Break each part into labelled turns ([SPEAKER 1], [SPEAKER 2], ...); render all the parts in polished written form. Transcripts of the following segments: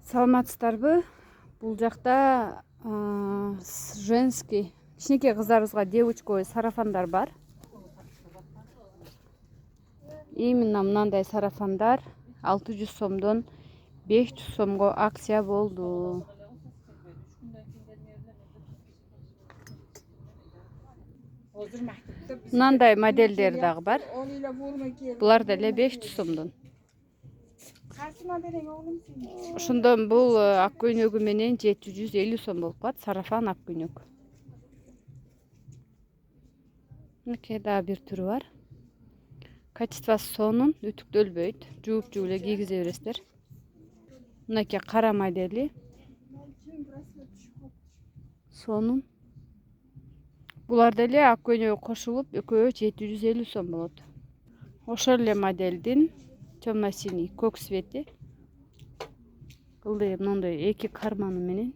[SPEAKER 1] Саламатсыздарбы? Бул жакта женский кичинекей кыздарыбызга девочковый сарафандар бар. Именно мынандай сарафандар 600 сомдон 500 сомго акция болду. Мынандай модельдер дагы бар. Булар деле 500 сомдон. Ошондон бул ак көйнөгү менен 750 сом болуп калат. Сарафан ак көйнөк. Мынакей дагы бир түрү бар. Качествосы сонун, үтүктөлбөйт. Жууп эле кийгизе бересиздер. Мынакей кара модели. Сонун. Булар деле ак көйнөгү кошулуп, экөө 750 сом болот. Ошол эле модельдин темно-синий көк цвети. Ылдый мындай эки карманы менен.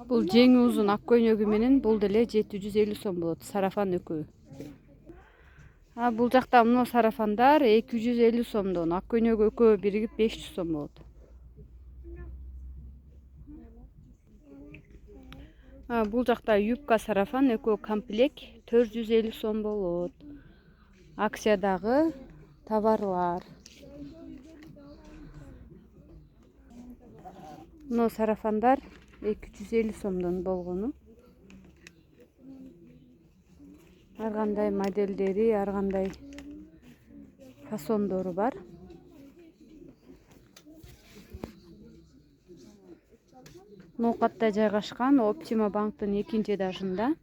[SPEAKER 1] Бул жеңи узун ак көйнөгү менен бул деле 750 сом болот. Сарафан экөө. Бул жакта мына сарафандар 250 сомдон, ак көйнөгү экөө биригип 500 сом болот. Бул жакта юбка сарафан экөө комплект 450 сом болот. Акциядагы товарлар. Мына сарафандар 250 сомдон болгону. Ар кандай модельдери, ар кандай фасондору бар. Ноокатта жайгашкан Оптима банктын экинчи этажында,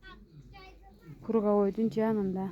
[SPEAKER 1] круговойдун жанында.